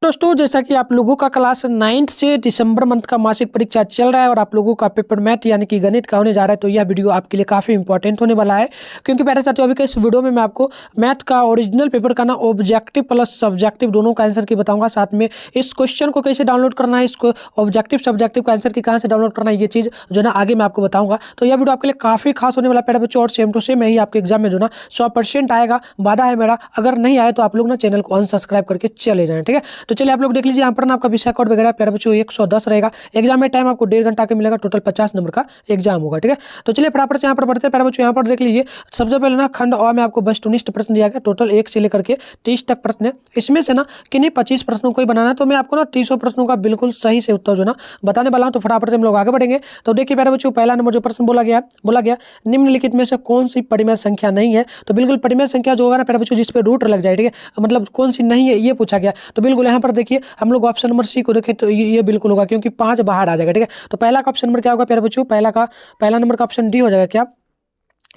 दोस्तों जैसा कि आप लोगों का क्लास 9th से दिसंबर मंथ का मासिक परीक्षा चल रहा है और आप लोगों का पेपर मैथ यानी कि गणित का होने जा रहा है, तो यह वीडियो आपके लिए काफ़ी इंपॉर्टेंट होने वाला है। क्योंकि पहले साथियों अभी के इस वीडियो में मैं आपको मैथ का ओरिजिनल पेपर का ना ऑब्जेक्टिव प्लस सब्जेक्टिव दोनों का आंसर की बताऊंगा। साथ में इस क्वेश्चन को कैसे डाउनलोड करना है, इसको ऑब्जेक्टिव सब्जेक्टिव का आंसर की कहाँ से डाउनलोड करना है, ये चीज़ जो ना आगे मैं आपको बताऊंगा। तो यह वीडियो आपके लिए काफ़ी खास होने वाला है प्यारे बच्चों, और सेम टू सेम यही आपके एग्जाम में जो ना 100% आएगा, वादा है मेरा। अगर नहीं आए तो आप लोग ना चैनल को अनसब्सक्राइब करके चले जाएं, ठीक है। तो चलिए आप लोग देख लीजिए, यहाँ पर ना आपका विषय कोड वगैरह प्यारे बच्चों 110 रहेगा। एग्जाम में टाइम आपको 1.5 घंटा के मिलेगा। टोटल 50 नंबर का एग्जाम होगा, ठीक है। तो चलिए फटाफट से यहाँ पर बढ़ते हैं प्यारे बच्चों। यहाँ पर देख लीजिए, सबसे पहले ना खंड अ में आपको वस्तुनिष्ठ प्रश्न दिया गया। टोटल 1 से लेकर के 30 तक प्रश्न है। इसमें से ना किन्हीं 25 प्रश्नों को ही बनाना है। तो मैं आपको ना 30 प्रश्नों का बिल्कुल सही से उत्तर जो ना बताने वाला हूँ। तो फटाफट से हम लोग आगे बढ़ेंगे। तो देखिए प्यारे बच्चों, पहला नंबर जो प्रश्न बोला गया निम्नलिखित में से कौन सी परिमेय संख्या नहीं है। तो बिल्कुल परिमेय संख्या जो होगा ना प्यारे बच्चों, जिस पे रूट लग जाए, ठीक है, मतलब कौन सी नहीं है ये पूछा गया। तो बिल्कुल यहाँ पर देखिए हम लोग ऑप्शन नंबर सी को देखें तो ये बिल्कुल होगा, क्योंकि 5 बाहर आ जाएगा, ठीक है। तो पहला का ऑप्शन नंबर क्या होगा प्यारे बच्चों, पहला नंबर का ऑप्शन डी हो जाएगा। क्या,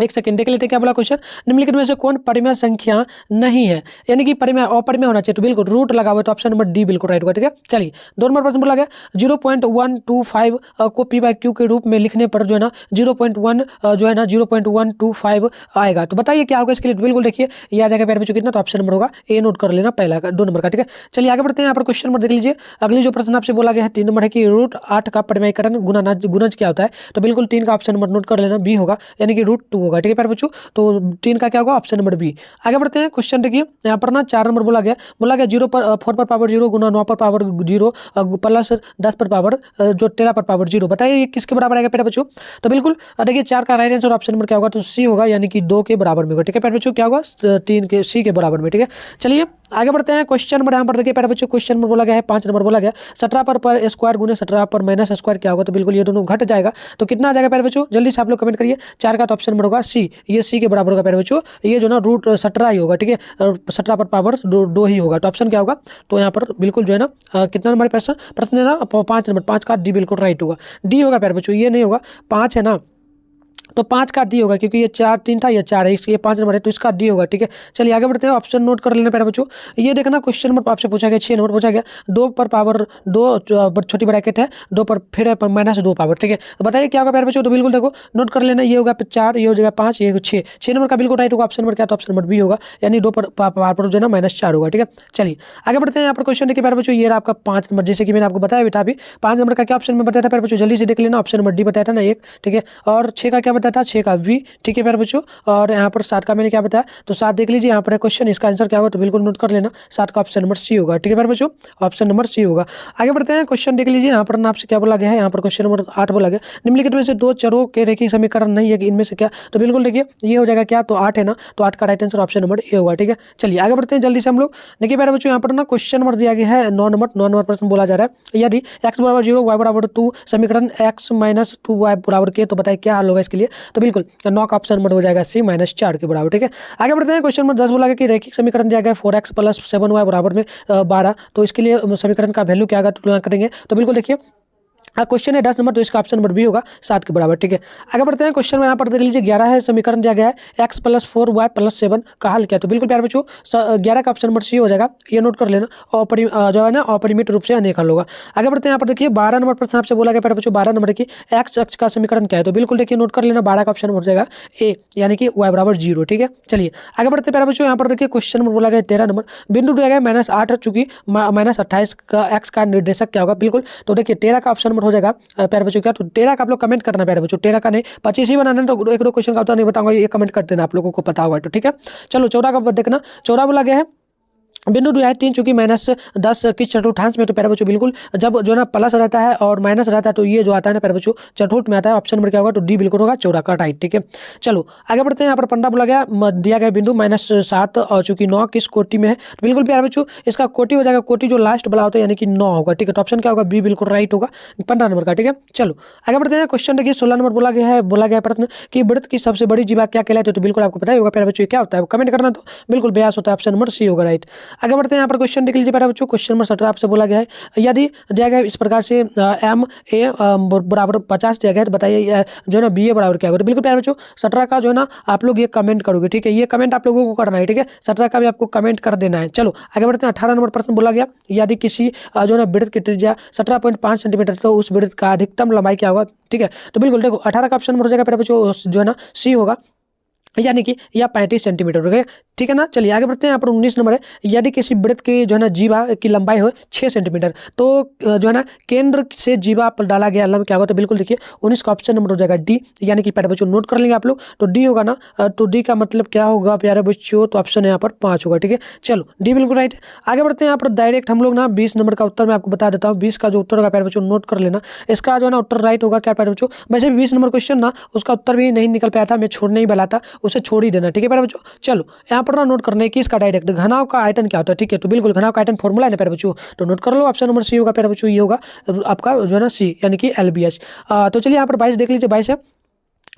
एक सेकंड देख लेते हैं क्या बोला क्वेश्चन। निम्नलिखित में से कौन परिमेय संख्या नहीं है, यानी कि परिमेय अपरिमेय होना चाहिए। तो बिल्कुल रूट लगा हुआ है, तो ऑप्शन नंबर डी बिल्कुल राइट होगा, ठीक है। चलिए 2 नंबर प्रश्न बोला गया 0.125 को पी बाई क्यू के रूप में लिखने पर जो है ना 0.1 जो है ना 0.125 आएगा। तो बताइए क्या होगा इसके लिए। बिल्कुल देखिए ये आ जाएगा प्यारे बच्चों कितना, तो ऑप्शन नंबर होगा ए, नोट कर लेना पहला का 2 नंबर का, ठीक है। चलिए आगे बढ़ते हैं। यहाँ पर क्वेश्चन नंबर देख लीजिए। अगली जो प्रश्न आपसे बोला गया है 3 नंबर है कि √8 का परिमेयकरण गुणज क्या होता है। तो बिल्कुल 3 का ऑप्शन नंबर नोट कर लेना, बी होगा, यानी कि √2 होगा, ठीक है प्यारे बच्चों। तो 3 का क्या होगा, ऑप्शन नंबर बी। आगे बढ़ते हैं। क्वेश्चन देखिए यहाँ पर ना 4 नंबर बोला गया 0 पर 4 पर पावर 0 गुना 9 पर पावर 0 प्लस 10 पर पावर जो 13 पर पावर 0। बताइए ये किसके बराबर आएगा प्यारे बच्चों। तो बिल्कुल देखिए 4 का राइट आंसर ऑप्शन नंबर क्या होगा, तो सी होगा, यानी कि 2 के बराबर में होगा, ठीक है प्यारे बच्चों। क्या होगा, 3 के सी के बराबर में, ठीक है। चलिए आगे बढ़ते हैं। क्वेश्चन नंबर यहाँ पर देखिए प्यारे बच्चों, क्वेश्चन नंबर बोला गया है 5 नंबर बोला गया 17 पर स्क्वायर गुने 17 पर माइनस स्क्वायर क्या होगा। तो बिल्कुल ये दोनों घट जाएगा। तो कितना आ जाएगा प्यारे बच्चों, जल्दी से आप लोग कमेंट करिए। 4 का तो ऑप्शन नंबर होगा सी, ये सी के बराबर होगा प्यारे बच्चों। ये जो ना √17 ही होगा, ठीक है, 17 पर पावर 2 ही होगा। तो ऑप्शन क्या होगा, तो यहाँ पर बिल्कुल जो है ना कितना नंबर प्रश्न है ना 5 नंबर, 5 का डी बिल्कुल राइट होगा। डी होगा प्यारे बच्चों, ये नहीं होगा, 5 है ना, तो 5 का डी होगा, क्योंकि ये 4 3 था, ये 4 है, ये 5 नंबर है, तो इसका डी होगा, ठीक है। चलिए आगे बढ़ते हैं। ऑप्शन नोट कर लेना प्यारे बच्चों। ये देखना क्वेश्चन नंबर आपसे पूछा गया 6 नंबर पूछा गया 2 पर पावर 2 छोटी ब्रैकेट है 2 पर फिर है -2 पावर, ठीक है। तो बताइए क्या होगा प्यारे बच्चों। तो बिल्कुल देखो नोट कर लेना, ये होगा 4, ये हो जाएगा 5, ये 6 नंबर का बिल्कुल राइट होगा। ऑप्शन नंबर क्या, तो ऑप्शन नंबर बी होगा, यानी 2 पर पावर जो है ना -4 होगा, ठीक है। चलिए आगे बढ़ते हैं। यहाँ पर क्वेश्चन देखिए प्यारे बच्चों, ये आपका 5 नंबर, जैसे कि मैंने आपको बताया बेटा अभी 5 नंबर का क्या ऑप्शन में बताया था प्यारे बच्चों, जल्दी से देख लेना। ऑप्शन नंबर डी बताया था ना 1, ठीक है। और 6 का क्या बताया था, 6 का वी, ठीक है प्यारे बच्चों। और यहाँ पर 7 का मैंने क्या बताया, तो 7 देख लीजिए यहाँ पर क्वेश्चन, इसका आंसर क्या होगा, तो बिल्कुल नोट कर लेना 7 का ऑप्शन नंबर सी होगा, ठीक है प्यारे बच्चों, ऑप्शन नंबर सी होगा। आगे बढ़ते हैं। क्वेश्चन देख लीजिए यहाँ पर ना आपसे क्या बोला गया है। यहाँ पर क्वेश्चन नंबर 8 बोला गया निम्नलिखित में से 2 चरों के रेखीय समीकरण नहीं है कि इनमें से क्या। तो बिल्कुल देखिए ये हो जाएगा क्या, तो 8 है ना, तो 8 का right answer option number A होगा, ठीक है। चलिए आगे बढ़ते हैं जल्दी से हम लोग। देखिए प्यारे बच्चों यहाँ पर ना क्वेश्चन नंबर दिया गया है 9 नंबर प्रश्न बोला जा रहा है, यदि x बराबर 0 y बराबर 2 समीकरण x - 2y बराबर के, तो बताइए क्या हल होगा इसके लिए। तो बिल्कुल 9 का ऑप्शन नंबर हो जाएगा सी -4 के बराबर, ठीक है। आगे बढ़ते हैं। क्वेश्चन नंबर 10 बोला गया कि रैखिक समीकरण दिया गया 4x + 7y बराबर में 12, तो इसके लिए समीकरण का वैल्यू क्या आएगा, तुलना करेंगे। तो बिल्कुल देखिए क्वेश्चन है 10 नंबर, तो इसका ऑप्शन नंबर बी होगा 7 के बराबर, ठीक है। आगे बढ़ते हैं। क्वेश्चन में यहाँ पर देख लीजिए 11 है, समीकरण दिया गया है x + 4y + 7 का हल क्या। तो बिल्कुल प्यारे बच्चों 11 का ऑप्शन नंबर सी हो जाएगा, ये नोट कर लेना। जो है ना अपरिमित रूप से अनेक हल होगा। आगे बढ़ते हैं। यहाँ पर देखिए 12 नंबर प्रश्न आपसे बोला गया प्यारे बच्चों 12 नंबर की x अक्ष का समीकरण क्या है। तो बिल्कुल देखिए नोट कर लेना 12 का ऑप्शन हो जाएगा ए, यानी कि y बराबर 0, ठीक है। चलिए आगे बढ़ते हैं प्यारे बच्चों। यहाँ पर देखिए क्वेश्चन नंबर बोला गया 13 नंबर बिंदु दिया गया -8 चूंकि -28 का x का निर्देशक क्या होगा। बिल्कुल तो देखिए 13 का ऑप्शन नंबर हो जाएगा प्यारे बच्चों क्या, तो 13 का आप लोग कमेंट करना प्यारे बच्चों, 13 का नहीं 25 ही बनाना है। तो 1-2 क्वेश्चन का उत्तर नहीं बताऊंगा, ये कमेंट कर देना, आप लोगों को पता होगा तो, ठीक है। चलो 14 का देखना, 14 बोला गया है बिंदु दिया है 3 चूंकि -10 किस चतुर्थांश में। तो प्यारे बच्चों बिल्कुल जब जो ना प्लस रहता है और माइनस रहता है, तो ये जो आता है ना प्यारे बच्चों चतुर्थ में आता है। ऑप्शन नंबर क्या होगा, तो डी बिल्कुल होगा 14 का राइट, ठीक है। चलो आगे बढ़ते हैं। यहाँ पर 15 बोला गया दिया गया बिंदु -7 और चूंकि 9 किस कोटि में है। तो बिल्कुल प्यारे बच्चों इसका कोटि हो जाएगा, कोटि जो लास्ट वाला होता है यानी कि 9 होगा, ठीक है। तो ऑप्शन क्या होगा, बी बिल्कुल राइट होगा 15 नंबर का, ठीक है। चलो आगे बढ़ते हैं। क्वेश्चन देखिए 16 नंबर बोला गया प्रश्न कि वृत्त की सबसे बड़ी जीवा क्या कहलाती है। तो बिल्कुल आपको पता ही होगा प्यारे बच्चों क्या होता है, कमेंट करना। तो बिल्कुल व्यास होता है, ऑप्शन नंबर सी होगा राइट। आगे बढ़ते हैं, यहाँ पर क्वेश्चन देख लीजिए प्यारे बच्चों। क्वेश्चन नंबर 17 आपसे बोला गया है, यदि दिया गया इस प्रकार से एम ए बराबर 50 दिया गया है, तो बताइए जो है ना बी ए बराबर क्या होगा। तो बिल्कुल प्यारे बच्चों 17 का जो है ना आप लोग ये कमेंट करोगे, ठीक है, ये कमेंट आप लोगों को करना है, ठीक है, 17 का भी आपको कमेंट कर देना है। चलो आगे बढ़ते हैं। 18 नंबर प्रश्न बोला गया, यदि किसी जो है ना वृत्त की त्रिज्या 17.5 सेंटीमीटर, तो उस वृत्त का अधिकतम लंबाई क्या होगा, ठीक है। तो बिल्कुल देखो 18 का ऑप्शन हो जाएगा प्यारे बच्चों जो है ना सी होगा, यानी कि यह 35 सेंटीमीटर हो गया, ठीक है ना। चलिए आगे बढ़ते हैं। यहाँ पर 19 नंबर है, यदि किसी वृत्त की जो है ना जीवा की लंबाई हो 6 सेंटीमीटर, तो जो है ना केंद्र से जीवा पर डाला गया लंब क्या होगा। तो बिल्कुल देखिए 19 का ऑप्शन नंबर हो जाएगा डी, यानी कि प्यारे बच्चों नोट कर लेंगे आप लोग, तो डी होगा ना। तो डी का मतलब क्या होगा प्यारे बच्चों, तो ऑप्शन यहाँ पर 5 होगा, ठीक है। चलो डी बिल्कुल राइट है। आगे बढ़ते हैं। यहाँ पर डायरेक्ट हम लोग ना 20 नंबर का उत्तर मैं आपको बता देता हूँ। 20 का जो उत्तर होगा प्यारे बच्चों नोट कर लेना, इसका जो है ना उत्तर राइट होगा क्या प्यारे बच्चों। वैसे 20 नंबर क्वेश्चन ना उसका उत्तर भी नहीं निकल पाया था, मैं छोड़ने ही वाला था, उसे छोड़ ही देना, ठीक है प्यारे बच्चों। चलो यहाँ पर ना नोट करने की इसका डायरेक्ट घनाव का आयतन क्या होता है, ठीक है। तो बिल्कुल घनाव का आयतन फॉर्मूला है ना प्यारे बच्चों, तो नोट कर लो। ऑप्शन नंबर सी होगा प्यारे बच्चों, ये होगा आपका जो है ना सी, यानी कि LBH। तो चलिए यहाँ पर 22 देख लीजिए। 22 है,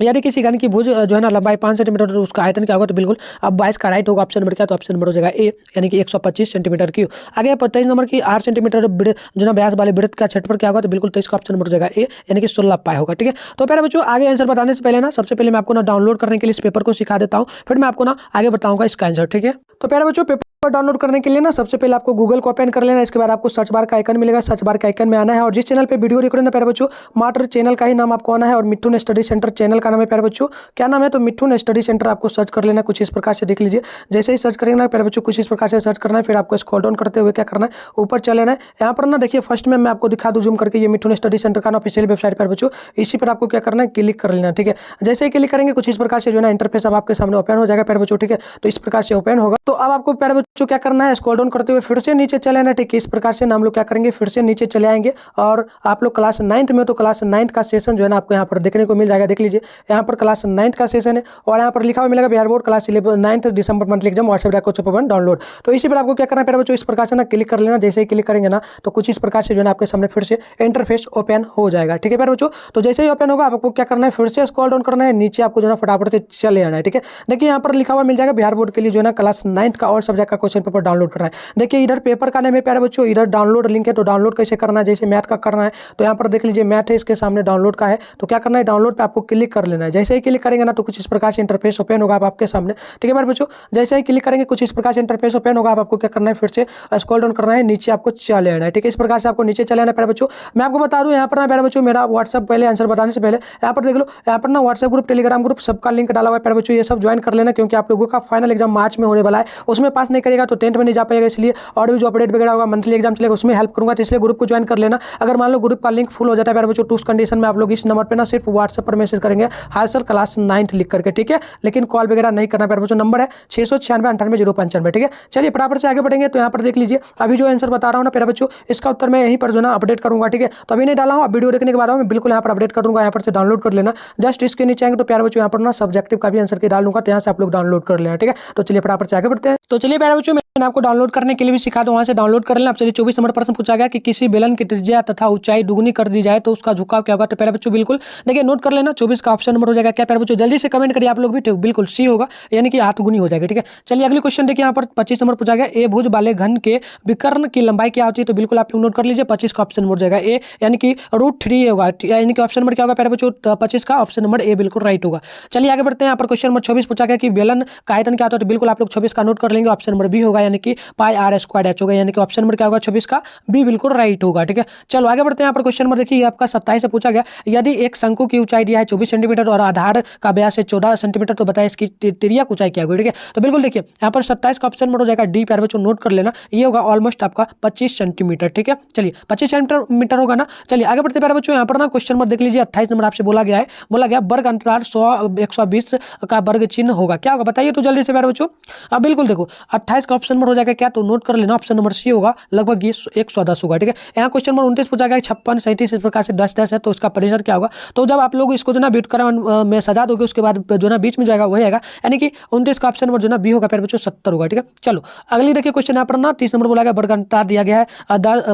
यदि किसी घन की भुज जो है ना लंबाई 5 सेंटीमीटर, तो उसका आयतन क्या होगा। तो बिल्कुल अब 22 का राइट होगा ऑप्शन नंबर क्या, तो ऑप्शन नंबर हो जाएगा ए, यानी कि 125 सेंटीमीटर की। आगे 23 नंबर की 8 सेंटीमीटर जो ना व्यास वाले वृत्त का क्षेत्रफल क्या होगा। तो बिल्कुल 23 का ऑप्शन नंबर हो जाएगा ए, यानी कि 16 पाई होगा, ठीक है। तो प्यारे बच्चों आगे आंसर बताने से पहले ना सबसे पहले मैं आपको ना डाउनलोड करने के लिए इस पेपर को सिखा देता हूँ, फिर मैं आपको ना आगे बताऊंगा इसका आंसर, ठीक है। तो प्यारे बच्चों पेपर डाउनलोड करने के लिए ना सबसे पहले आपको गूगल को ओपन कर लेना, इसके बाद आपको सर्च बार का आइकन मिलेगा, सर्च बार के आइकन में आना है, और जिस चैनल पे वीडियो देख रहे हैं ना प्यारे बच्चों, मात्र चैनल का ही नाम आपको आना है, और मिठुन स्टडी सेंटर चैनल का नाम है प्यारे बच्चों। क्या नाम है, तो मिठुन स्टडी सेंटर आपको सर्च कर लेना कुछ इस प्रकार से, देख लीजिए। जैसे ही सर्च करेंगे ना प्यारे बच्चों कुछ इस प्रकार से सर्च करना है, फिर आपको स्क्रॉल डाउन करते हुए क्या करना है, ऊपर चले लेना है। यहाँ पर ना देखिए फर्स्ट में मैं आपको दिखा दूँ जूम करके, ये मिठुन स्टडी सेंटर का ऑफिशियल वेबसाइट प्यारे बच्चों, इसी पर आपको क्या करना है, क्लिक कर लेना, ठीक है। जैसे ही क्लिक करेंगे कुछ इस प्रकार से जो है ना इंटरफेस अब आपके सामने ओपन हो जाएगा प्यारे बच्चों, ठीक है। तो इस प्रकार से ओपन होगा, तो अब आपको प्यारे बच्चों क्या करना है, स्क्रॉल डाउन करते हुए फिर से नीचे चले आना, ठीक है। इस प्रकार से हम लोग क्या करेंगे, फिर से नीचे चले आएंगे, और आप लोग क्लास 9th में, तो क्लास 9th का सेशन जो है ना आपको यहाँ पर देखने को मिल जाएगा, देख लीजिए। यहाँ पर क्लास 9th का सेशन है, और यहाँ पर लिखा हुआ मिलेगा बिहार बोर्ड क्लास 9th दिसंबर मंथली एग्जाम WhatsApp डाउनलोड। तो इसी पर आपको क्या करना है प्यारे बच्चों, इस प्रकार से ना क्लिक कर लेना। जैसे ही क्लिक करेंगे ना तो कुछ इस प्रकार से जो है ना आपके सामने फिर से इंटरफेस ओपन हो जाएगा, ठीक है प्यारे बच्चों। तो जैसे ही ओपन होगा आपको क्या करना है, फिर से स्क्रॉल डाउन करना है, नीचे आपको जो है फटाफट से चले आना है, ठीक है। देखिए यहाँ पर लिखा हुआ मिल जाएगा बिहार बोर्ड के लिए जो है ना क्लास 9th का और सब्जेक्ट का क्वेश्चन पेपर डाउनलोड करना है। देखिए इधर पेपर का नाम है प्यारे बच्चों, इधर डाउनलोड लिंक है, तो डाउनलोड कैसे करना है, जैसे मैथ का करना है, तो यहाँ पर देख लीजिए मैथ है, इसके सामने डाउनलोड का है, तो क्या करना है, डाउनलोड पे आपको क्लिक कर लेना है। जैसे ही क्लिक करेंगे ना तो कुछ इस प्रकार से इंटरफेस ओपन होगा आपके सामने, ठीक है प्यारे बच्चों। जैसे ही क्लिक करेंगे कुछ इस प्रकार से इंटरफेस ओपन होगा, आपको क्या करना है, फिर से स्क्रॉल डाउन करना है, नीचे आपको चले आना है, ठीक है। इस प्रकार से आपको नीचे चले आना है प्यारे बच्चों। मैं आपको बता दूं यहाँ पर ना प्यारे बच्चों, मेरा व्हाट्सएप पहले आंसर बताने से पहले यहाँ पर देख लो, यहाँ पर ना व्हाट्सएप ग्रुप, टेलीग्राम ग्रुप सबका लिंक डाला हुआ है प्यारे बच्चों, ये सब ज्वाइन कर लेना, क्योंकि आप लोगों का फाइनल एग्जाम मार्च में होने वाला है, उसमें पास नहीं करेगा तो 10th में नहीं जा पाएगा, इसलिए और भी जो अपडेट वगैरह होगा मंथली एग्जाम चलेगा उसमें हेल्प करूंगा, तो इसलिए ग्रुप को ज्वाइन कर लेना। अगर मान लो ग्रुप का लिंक फुल हो जाता है प्यारे बच्चों, तो उस कंडीशन में आप लोग इस नंबर पे ना सिर्फ व्हाट्सएप पर मैसेज करेंगे हाय सर क्लास 9th लिख करके, ठीक है। लेकिन कॉल वगैरह नहीं करना प्यारे बच्चों, नंबर है 696 98 095, ठीक है। चलिए फटाफट से आगे बढ़ेंगे। तो यहाँ पर देख लीजिए अभी जो आंसर बता रहा हूँ ना प्यारे बच्चों, इसका उत्तर मैं यहीं पर जो ना अपडेट करूंगा, ठीक है। तो अभी नहीं डाला हूँ, अब वीडियो देखने के बाद मैं बिल्कुल यहाँ पर अपडेट कर दूंगा, यहाँ पर से डाउनलोड कर लेना। जस्ट इसके नीचे आएंगे तो प्यारे बच्चों यहाँ पर ना सब्जेक्टिव का भी आंसर की डाल दूंगा, तो यहाँ से आप लोग डाउनलोड कर लेना, ठीक है। तो चलिए फटाफट से आगे बढ़ते हैं। तो चलिए प्यारे बच्चों मैंने आपको डाउनलोड करने के लिए भी सिखा दूं, वहां से डाउनलोड कर लेना। अब चलिए 24 नंबर प्रश्न पूछा गया कि किसी बेलन की त्रिज्या तथा ऊंचाई दुगुनी कर दी जाए तो उसका झुकाव क्या होगा। तो प्यारे बच्चों बिल्कुल देखिए नोट कर लेना, 24 का ऑप्शन नंबर हो जाएगा क्या प्यारे बच्चों, जल्दी से कमेंट करिए आप लोग भी, ठीक बिल्कुल सी होगा, यानी कि 8 गुनी हो जाएगा, ठीक है। चलिए अगली क्वेश्चन देखिए, यहाँ पर 25 नंबर पूछा गया ए भुज वाले घन के विकर्ण की लंबाई क्या होती है। तो बिल्कुल आप लोग नोट कर लीजिए, 25 का ऑप्शन नंबर हो जाएगा ए, यानी कि √3 होगा, यानी कि ऑप्शन नंबर क्या होगा प्यारे बच्चों, 25 का ऑप्शन नंबर ए बिल्कुल राइट होगा। चलिए आगे बढ़ते हैं। यहाँ पर क्वेश्चन नंबर 24 पूछा गया कि बेलन का आयतन क्या होता है। तो बिल्कुल आप लोग 24 का नोट कर लेंगे, ऑप्शन नंबर बी होगा, यानी कि πr² होगा, यानी कि ऑप्शन नंबर क्या होगा 24 का बी बिल्कुल राइट होगा, ठीक है। चलो आगे बढ़ते हैं। यहाँ पर क्वेश्चन नंबर देखिए आपका 27 से पूछा गया, यदि एक शंकु की ऊंचाई दिया है 24 सेंटीमीटर और आधार का व्यास है 14 सेंटीमीटर, तो बताइए इसकी तिर्यक ऊंचाई क्या होगी, ठीक है। तो बिल्कुल देखिए यहाँ पर 27 का ऑप्शन नंबर हो जाएगा डी, प्यारे बच्चों नोट कर लेना, ये होगा ऑलमोस्ट आपका 25 सेंटीमीटर, ठीक है। चलिए 25 सेंटीमीटर होगा ना। चलिए आगे बढ़ते प्यारे बच्चों, यहाँ पर ना क्वेश्चन नंबर देख लीजिए 28 नंबर आपसे बोला गया वर्ग अंतराल 100 120 का वर्ग चिन्ह होगा, क्या होगा बताइए तो जल्दी से प्यारे बच्चों। अब बिल्कुल देखो 28 का ऑप्शन नंबर हो जाएगा क्या, तो नोट कर लेना, ऑप्शन नंबर सी होगा, लगभग ये 110 होगा, ठीक है। यहाँ क्वेश्चन नंबर 29 पूछा गया 56 37 इस प्रकार से 10 10 है, तो उसका परिसर क्या होगा। तो जब आप लोग इसको जो ना व्युत्क्रम में सजा दोगे उसके बाद जो ना बीच में जाएगा वही आएगा, यानी कि 29 का ऑप्शन नंबर जो ना बी होगा प्यारे बच्चों 70 होगा। ठीक है, चलो अगली देखिए क्वेश्चन यहाँ पर ना 30 नंबर बोला गया वर्ग अंतर दिया गया है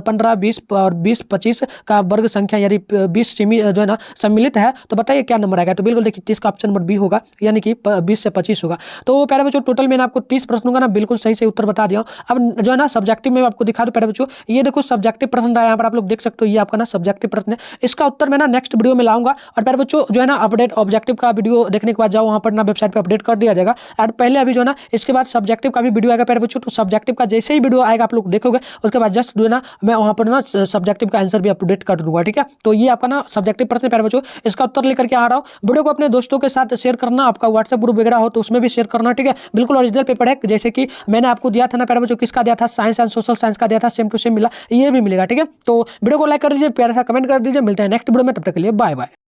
15, 20 और 20, 25 का वर्ग संख्या यदि 20 जो है ना सम्मिलित है तो बताइए क्या नंबर आएगा। तो बिल्कुल देखिए 30 का ऑप्शन नंबर बी होगा, यानी कि 20 से 25 होगा। तो प्यारे बच्चों टोटल मैंने आपको 30 प्रश्नों का ना बिल्कुल सही से उत्तर बता दिया। अब जो है ना सब्जेक्टिव में आपको दिखा दो प्यारे बच्चों, ये देखो सब्जेक्टिव प्रश्न रहा है यहाँ पर, आप लोग देख सकते हो, ये आपका ना सब्जेक्टिव प्रश्न है। इसका उत्तर मैं ना नेक्स्ट वीडियो में लाऊंगा। और प्यारे बच्चों जो है ना अपडेट ऑब्जेक्टिव का वीडियो देखने के बाद जाओ वहाँ पर ना वेबसाइट पर अपडेट कर दिया जाएगा। और पहले अभी जो है ना इसके बाद सब्जेक्टिव का भी वीडियो आएगा प्यारे बच्चों। तो सब्जेक्टिव का जैसे ही वीडियो आएगा आप लोग देखोगे उसके बाद जस्ट जो है ना मैं वहाँ पर ना सब्जेक्टिव का आंसर भी अपडेट कर दूंगा। ठीक है, तो ये आपका ना सब्जेक्टिव प्रश्न प्यारे बच्चों, इसका उत्तर लेकर के आ रहा हूँ। वीडियो को अपने दोस्तों के साथ शेयर करना, आपका व्हाट्सएप ग्रुप वगैरह हो तो उसमें भी शेयर करना। ठीक है, बिल्कुल ओरिजिनल पेपर है, जैसे कि मैंने आपको दिया था ना प्यारे बच्चों, किसका दिया था, साइंस एंड सोशल साइंस का दिया था, सेम टू सेम मिला, ये भी मिलेगा। ठीक है, तो वीडियो को लाइक कर दीजिए, प्यारा सा कमेंट कर दीजिए। मिलते हैं नेक्स्ट वीडियो में, तब तक के लिए बाय बाय।